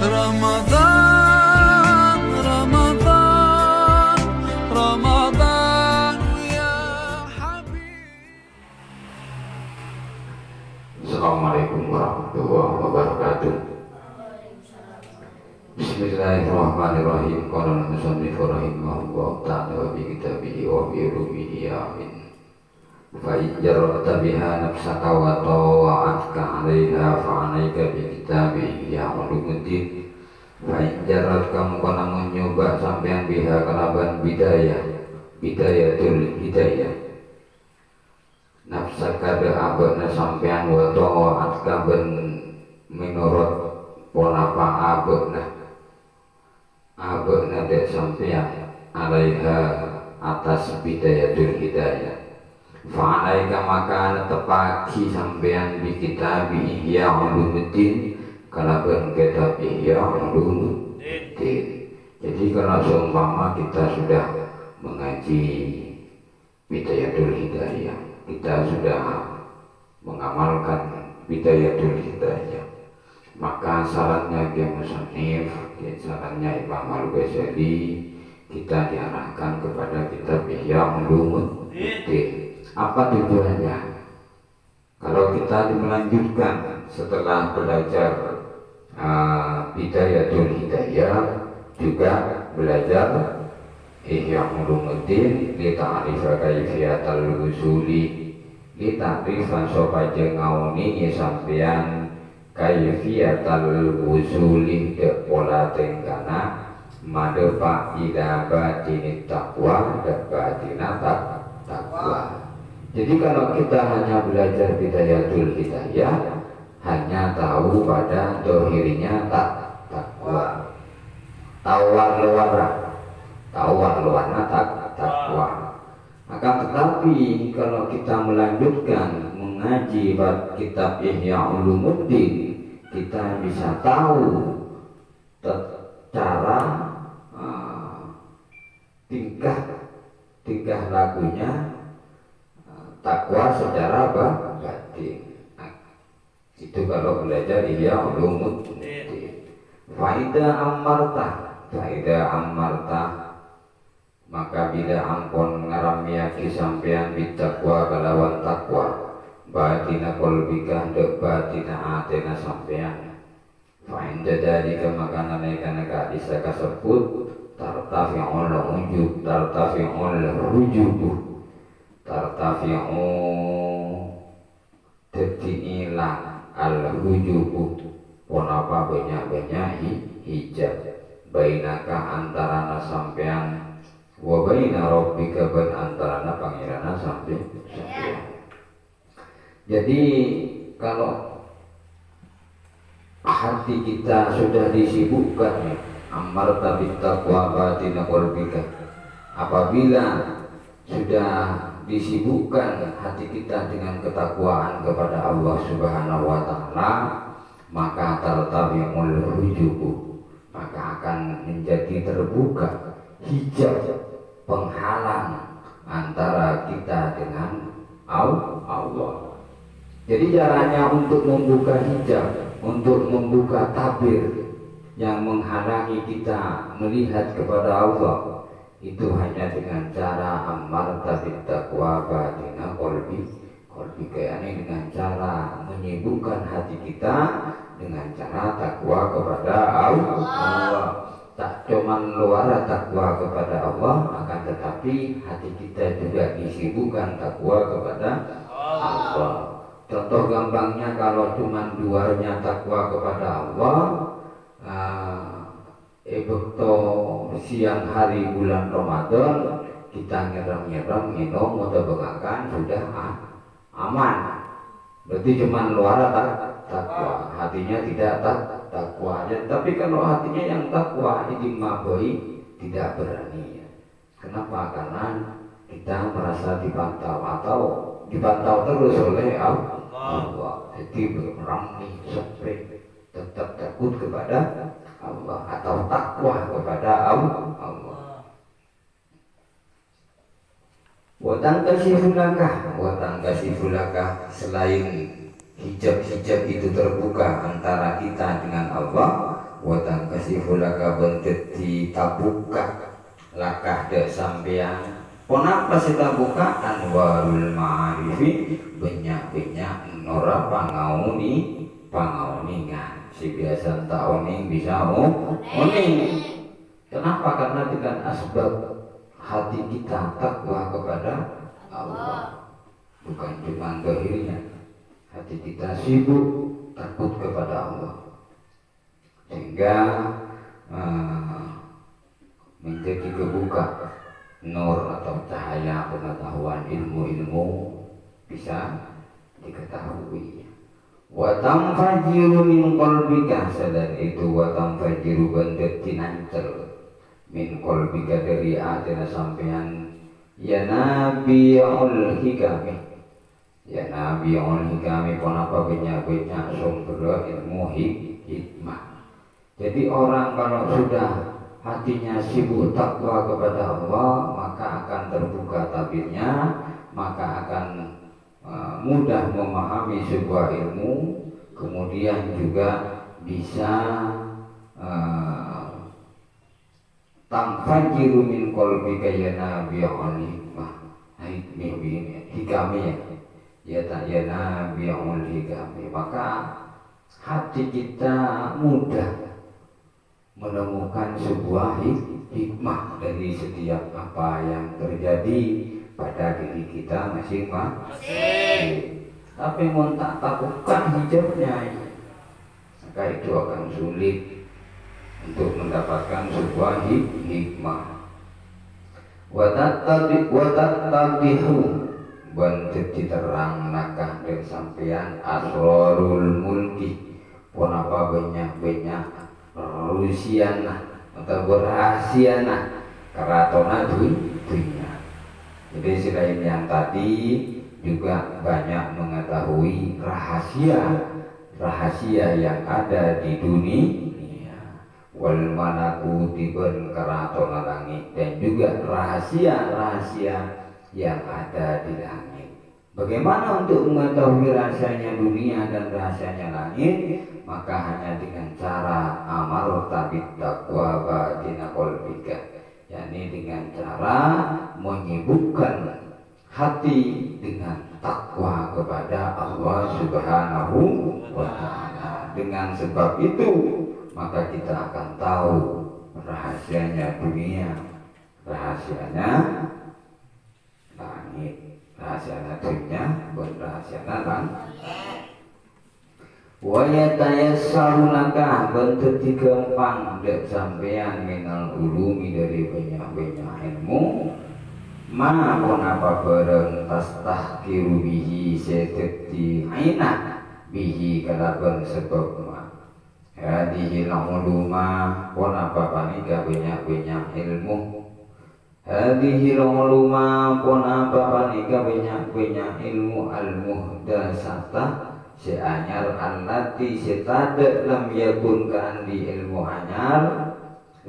رمضان رمضان رمضان يا حبيب. Assalamualaikum warahmatullahi wabarakatuh. Bismillahirrahmanirrahim. Qala al-musannif rahimahullah ta'ala wa bi kitabihi wa bi ulumihi amin. Fa ijjarta biha nafsaka wa tawa'atka 'alaiha fa 'alaika bi kitabihi ya ulumuddin. Fa ijjarta kamu kana menyoba sampean biha kalaban bidayatul hidayah. Nafsaka de abana sampean wa tawa'atka ben menurut pola pa abana de sampean 'alaiha atas bidayatul hidayah. Fa'alaika maka tepaki sampean bi kitabi Ihya Ulumuddin kalaban kitab Ihya Ulumuddin. Jadi kalau seumpama kita sudah mengaji Bidayatul Hidayah, kita sudah mengamalkan Bidayatul Hidayah, maka sarannya dia musannif, sarannya Imam Al-Ghazali, kita diarahkan kepada kitab Ihya Ulumuddin. Apa tujuannya? Kalau kita melanjutkan setelah belajar Bidayatul Hidayah, juga belajar Ihya Ulumuddin li ta'rifa kaifiyatal wusuli, li ta'rifa supaya ngauni sampean kaifiyatal wusuli de pola tenggana madepa ila batini taqwa dan batina taqwa. Jadi kalau kita hanya belajar Bidayatul Hidayah, hanya tahu pada dohirinya takwa, tawar luarna takwa. Maka tetapi kalau kita melanjutkan mengaji kitab Ihya Ulumuddin, kita bisa tahu cara tingkah lakunya takwa secara batin. Itu kalau belajar Ihya Ulumuddin. Faida amarta maka bila ampun ngaramiaki sampean bitakwa kalawan takwa batina kolbika dek batina atena sampean. Faida dari kemakanan ikan bisa kasebut tartafi'ul ujub tartafi'u dadi ilang al-hujubu ponapa banyak hijab bainaka antarana sampean wa baina rabbika ban antarana pangirana sampean. Jadi kalau hati kita sudah disibukkan amarta bittaqwa batina qalbika, apabila sudah disibukkan hati kita dengan ketakwaan kepada Allah Subhanahu wa Ta'ala, maka tartabi'ul hujubu, maka akan menjadi terbuka hijab penghalang antara kita dengan Allah. Jadi caranya untuk membuka hijab, untuk membuka tabir yang menghalangi kita melihat kepada Allah, itu hanya dengan cara amarta bittaqwa batina qalbi kayaknya dengan cara menyibukkan hati kita dengan cara takwa kepada Allah. Tak cuma luar takwa kepada Allah, akan tetapi hati kita juga disibukkan takwa kepada Allah. Contoh gampangnya, kalau cuma luarnya takwa kepada Allah, begitu siang hari bulan Ramadan kita ngerem minum atau begakan sudah aman, berarti cuma luar takwa, hatinya tidak takwa. Tapi kalau hatinya yang takwa ini maboi tidak berani. Kenapa? Karena kita merasa dipantau atau dipantau terus oleh Allah. Jadi berani sampai tetap takut kepada Allah atau takwa kepada Allah. Watang kasih fulakah, selain hijab-hijab itu terbuka antara kita dengan Allah, wa tangkasifu laka bentet ditabuka lakah dek sampean ponapa sita buka anwarul ma'arifi banyak-banyak nora pangauningan si biasa tak oning bisa oning. Kenapa? Karena dengan asbab hati kita takwa kepada Allah, bukan cuma zahirnya. Hati kita sibuk takut kepada Allah sehingga menjadi kebuka nur atau cahaya pengetahuan ilmu-ilmu bisa diketahui. Wa tamfajiru min qalbika, selain itu wa tamfajiru bandet tinancel min qalbika dari atina sampean ya nabiul hikami, ya nabiul hikami ponapa banyak-banyak sumber ilmu hikmah. Jadi orang kalau sudah hatinya sibuk takwa kepada Allah, maka akan terbuka tabirnya, maka akan mudah memahami sebuah ilmu, kemudian juga bisa tamfajiru min qalbika ya nabiul hikmah, hikami ya tak ya nabiul hikami, maka hati kita mudah menemukan sebuah hikmah dari setiap apa yang terjadi pada diri kita masing-masing. Tapi mau tak takutkan hijabnya, maka itu akan sulit untuk mendapatkan sebuah hikmah. Watatadihu bantet diterang nakah dan sampean asrarul mulki ponapa banyak-banyak rusiana atau berahasiana karatona dunia. Jadi selain yang tadi juga banyak mengetahui rahasia yang ada di dunia, wal malakuti ben karatona langit, dan juga rahasia yang ada di langit. Bagaimana untuk mengetahui rahasianya dunia dan rahasianya langit? Maka hanya dengan cara amal tabit taqwa batina qalbika, yakni dengan cara menyibukkan hati dengan takwa kepada Allah Subhanahu wa ta'ala. Dengan sebab itu maka kita akan tahu rahasianya dunia, rahasianya langit, rahasianya dunia, rahasianya langit. Wa yatayassaru laka bentuk gampang dek sampean minal ulumi dari banyak-banyak ilmu ma pun apa bareng tastahkiru bihi seteti aina bihi kalaban sebab ma hadihi uluma pun apa panika banyak-banyak ilmu hadihi uluma pun apa panika banyak-banyak ilmu al-muhdasata si anyar allati setade lam yakun kandi ilmu anyar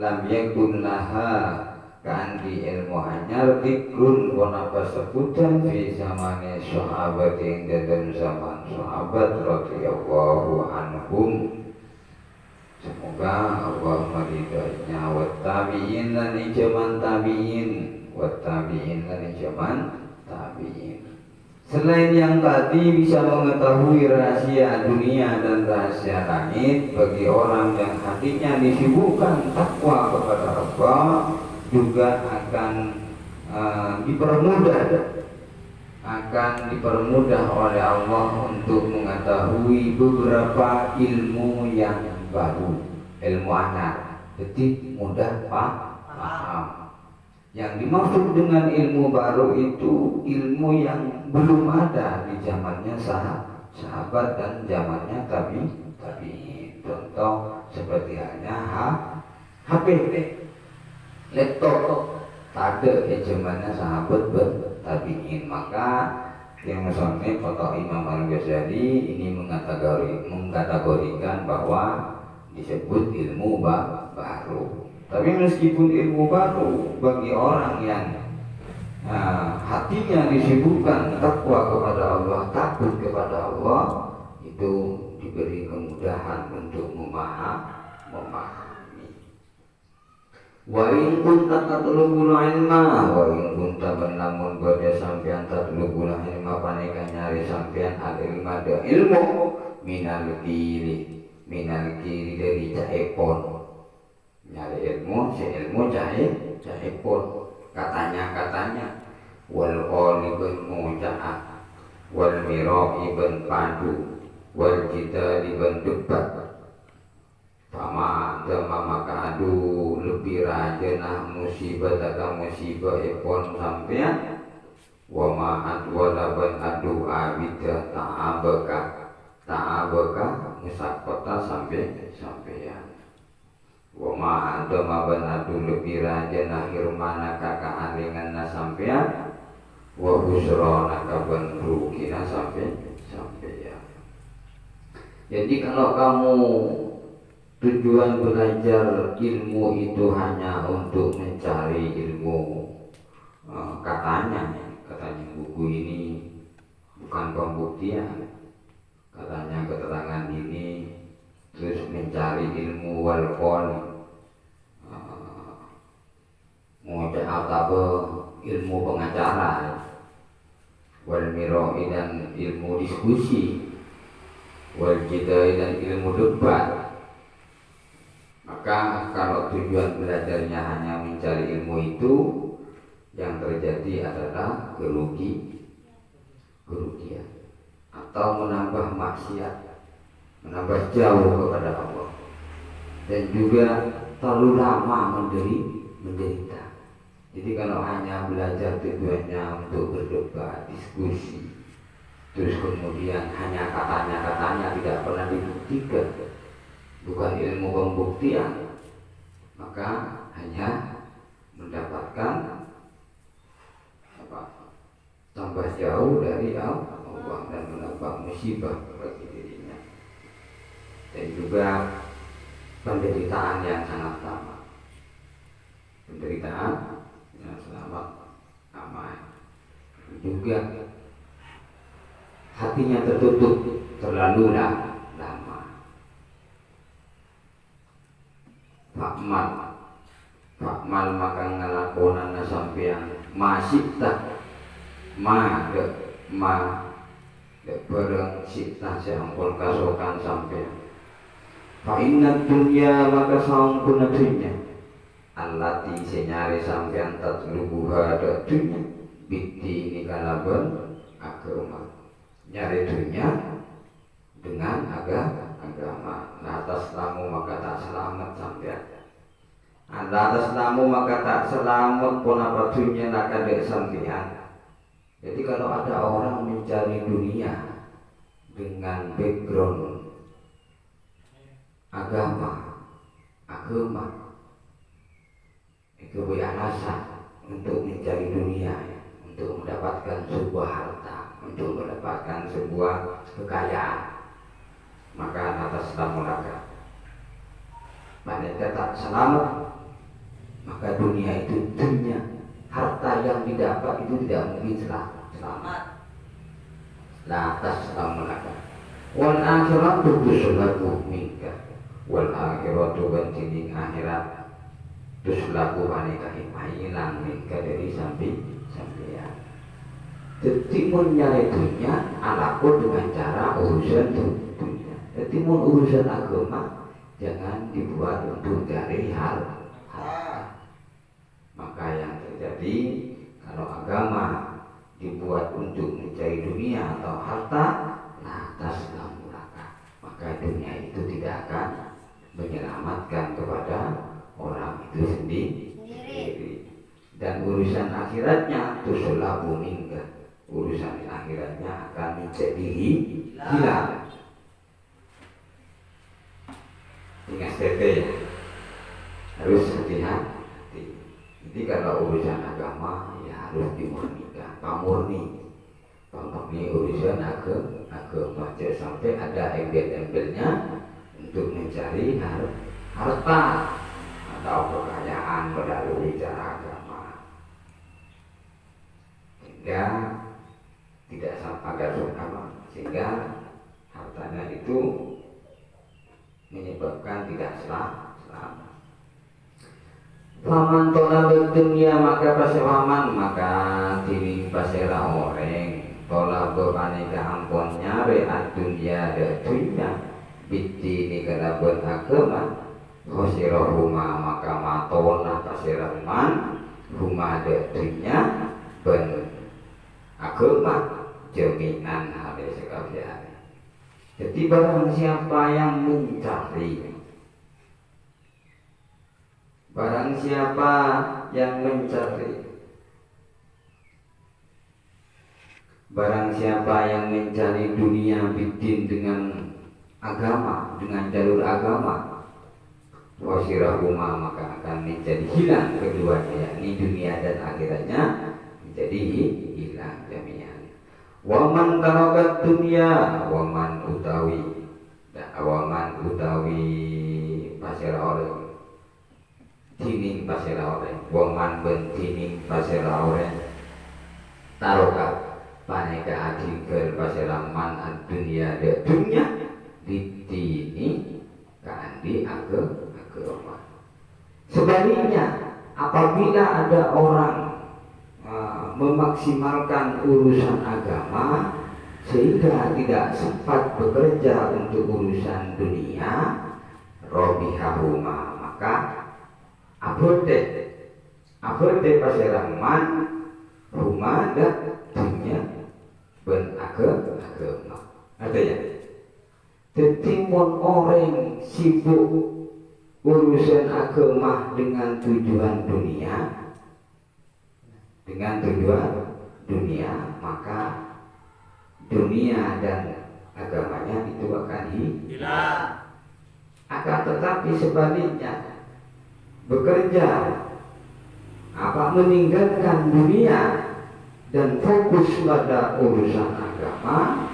lam yakun laha kandi ilmu anyar dikrun wanapa sebutan fi zamane sahabat yang dalam zaman sahabat radhiyallahu anhum. Semoga Allah meridainya wa tabi'in lan ijaman tabi'in wa tabi'in lan ijaman tabi'in. Selain yang tadi bisa mengetahui rahasia dunia dan rahasia langit, bagi orang yang hatinya disibukkan takwa kepada Allah juga akan dipermudah oleh Allah untuk mengetahui beberapa ilmu yang baru, ilmu anak, jadi mudah paham. Yang dimaksud dengan ilmu baru itu ilmu yang belum ada di zamannya sahabat dan zamannya tabi'in. Contoh seperti halnya HP, laptop, tak ada di zamannya sahabat tabi'in. Maka yang musannif atau Imam Al-Ghazali ini mengkategorikan bahwa disebut ilmu baru. Tapi meskipun ilmu baru bagi orang yang hatinya disibukkan takwa kepada Allah, takut kepada Allah, itu diberi kemudahan untuk memahami. Wa in kunta tatlubul ilma, wa in kunta namun bade sampean tatlubul ilma panika nyari sampean al ilma da ilmu minal kiri dari jaepon. Nyari ilmu, si ilmu jaepon. Katanya wal qalibun mujaah wal miro ibn padu wal jida ibn debat. Pama dama maka adu lebih rajana musibah dagang musibah epon sampean wa ma'at walaban adu abida ta'abaka musakota sampean wa ma'at dama ban adu lebih rajana hirmana kakak alingan sampean wa husrona kaban rukina sampean. Jadi kalau kamu tujuan belajar ilmu itu hanya untuk mencari ilmu, katanya buku ini bukan pembuktian, katanya keterangan ini, terus mencari ilmu walqon, ilmu pengacara, wal miroi dan ilmu diskusi, wal jidai dan ilmu debat. Maka kalau tujuan belajarnya hanya mencari ilmu itu, yang terjadi adalah kerugian atau menambah maksiat, menambah jauh kepada Allah, dan juga terlalu lama menderita. Jadi kalau hanya belajar tujuannya untuk berdebat, diskusi, terus kemudian hanya katanya tidak pernah dibuktikan, bukan ilmu pembuktian, maka hanya mendapatkan tambah jauh dari Allah dan menambah musibah bagi dirinya, dan juga penderitaan yang sangat lama, juga hatinya tertutup terlalu lama. Fakmal maka ngelakonan sampean masih tak bareng sita seampun kasokan sampean. Fa inna dunya maka sampun dunya allati senyari sampean tatlubuha da dunya biti ini kalaban agama. Nyari dunya dengan agama. Nah, atas namu maka tak selamat sampean. Atas namu maka tak selamat pun apa dunia nak ada sampean. Jadi kalau ada orang mencari dunia dengan background agama itu beralasan untuk mencari dunia, untuk mendapatkan sebuah harta, untuk mendapatkan sebuah kekayaan, maka atas namu laka mereka tak selamat, maka dunia itu harta yang didapat itu tidak mungkin selamat. La taslamu laka wal akhiratu tuslaku minka wal akhiratu bantining akhirat tuslaku aneka hilang minka dari sampeyan. Jadi mun nyari dunia alako dengan cara urusan dunia. Jadi mun urusan agama jangan dibuat untuk cari harta. Maka yang terjadi kalau agama dibuat untuk mencari dunia atau harta, lantas lamuraka, maka dunia itu tidak akan menyelamatkan kepada orang itu sendiri. Dan urusan akhiratnya tusulabu minka, urusan akhiratnya akan menjadi hilang. Ingat tete harus hati-hati. Jadi kalau urusan agama ya harus dimurnikan, pamurni urusan agama, jangan sampai ada embel-embelnya untuk mencari harta atau kekayaan melalui cara agama, sehingga tidak sampai sehingga hartanya itu menyebabkan tidak selamat. Faman tolak dunia maka pasewaman maka diri pasera orang tolak beraneka ampun nyari dunia dan dunia biti ini kena beragama khosirah rumah maka matona pasera man rumah dan dunia ben agama jaminan hari sekalian. Jadi barang siapa yang mencari, barang siapa yang mencari, barang siapa yang mencari dunia bidin dengan agama, dengan jalur agama, wasirahuma maka akan menjadi hilang keduanya, yakni dunia dan akhiratnya menjadi hilang jaminan. Waman tarakat dunia, waman utawi pasir orang tining pasera orang waman ben tining pasera orang taroka paneka adikal pasera man dunia de dunia ditini kandi agama. Sebaliknya apabila ada orang memaksimalkan urusan agama sehingga tidak sempat bekerja untuk urusan dunia robihahuma maka abode paseraman rumah dan dunia ben agama artinya tetimun orang sibuk urusan agama dengan tujuan dunia maka dunia dan agamanya itu akan hilang. Akan tetapi sebaliknya bekerja meninggalkan dunia dan fokus pada urusan agama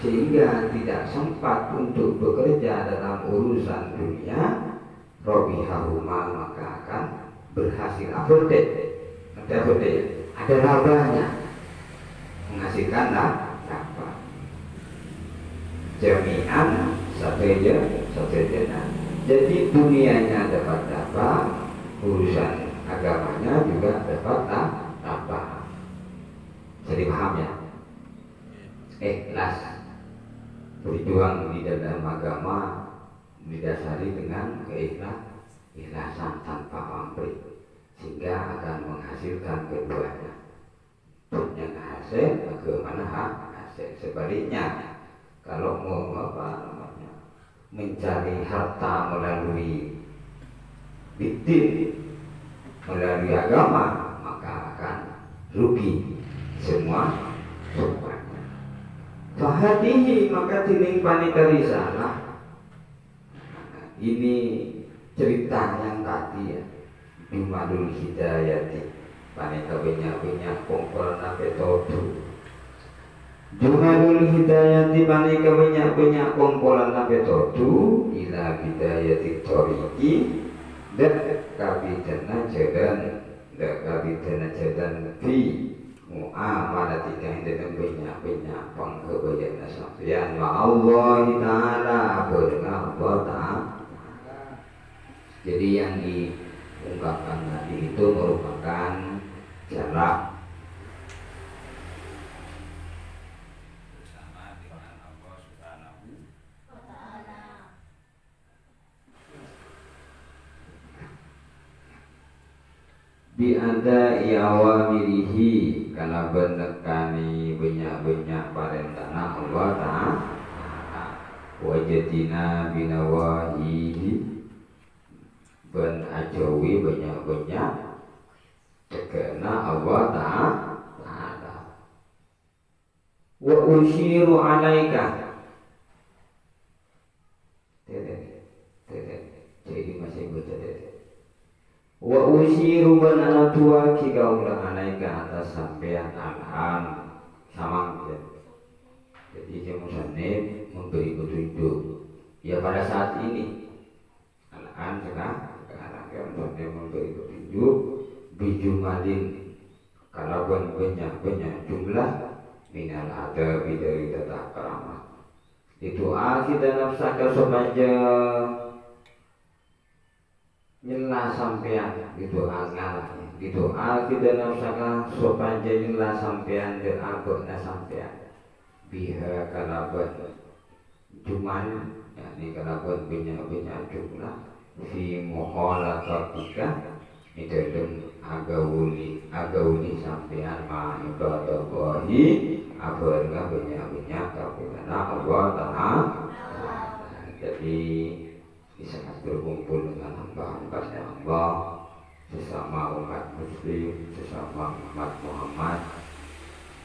sehingga tidak sempat untuk bekerja dalam urusan dunia robihahuma maka akan berhasil ada labanya menghasilkan laba jami'an satejana. Jadi dunianya dapat laba, urusan agamanya juga dapat laba. Jadi paham ya? Ikhlas berjuang di dalam agama didasari dengan keikhlasan tanpa pamrih sehingga akan menghasilkan keduanya. Punya hasil, bagaimana hasil. Sebaliknya, kalau mau mencari harta melalui bidin, melalui agama, maka akan rugi semuanya. Fahadihi maka tining panita risalah. Ini cerita yang tadi ya. Bimadul hidayati paneka banyak kumpul nape todu. Bimadul hidayati paneka banyak kumpulan nape todu ila hidayati toriki dan kabidana jalan fi muamalah tidak dengan banyak pengkebaikan sampeyan wa Allah taala dengan Allah taala. Jadi yang diungkapkan tadi itu merupakan jarak bersama dengan Allah Subhanahu wa taala. Biada awamirihi kana benekani banyak parentana Allah taala wajadina binawahihi ben ajawi banyak terkena Allah ta'ala wa usyiru alaika jadi masih baca wa usyiru ben anatua kika ulang alaika atas sampean alham samang jadi jemusanib memberi petunjuk ya pada saat ini alham sekarang yang memberi petunjuk bijumalin kalau banyak jumlah minal ada dari tata keramat itu kita nafsaka sebaja nyela sampean gitu ngalah gitu kita nafsaka sopan nyela sampean de agona sampean biha kalaban cuman yakni kalaban banyak jumlah fi muhalatatika di dalam agauli sampean ma ibadallahi abarna banyak kabulana Allah Ta'ala. Jadi sangat berkumpul dengan hamba-hambanya Allah, sesama umat muslim, sesama umat Muhammad,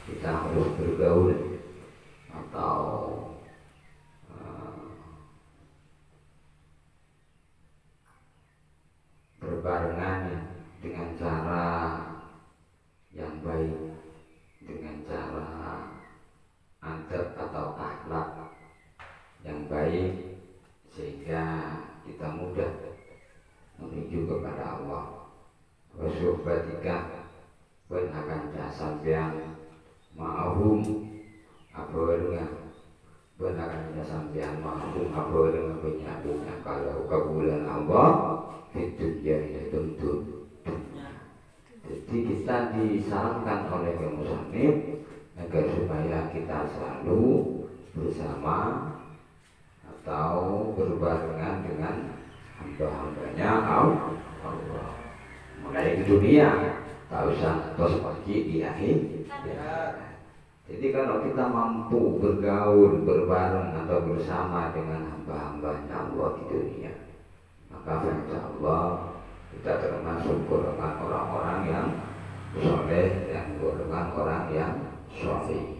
kita harus bergaul atau berbarengan dengan cara yang baik, dengan cara adab atau akhlak yang baik, sehingga kita mudah menuju kepada Allah. Wasuhbatika ben akan sampean ma'ahum abarna ben akan sampean ma'ahum abarna banyak kalau kabulan Allah itu jadi tentu. Jadi kita disarankan oleh musannif agar supaya kita selalu bersama atau berbarengan dengan hamba-hambanya Allah. Mulai di dunia, tak usah terus pergi di akhir. Jadi kalau kita mampu bergaul, berbareng atau bersama dengan hamba-hambanya Allah di dunia, maka insya Allah kita termasuk golongan orang-orang yang soleh dan golongan orang yang soleh.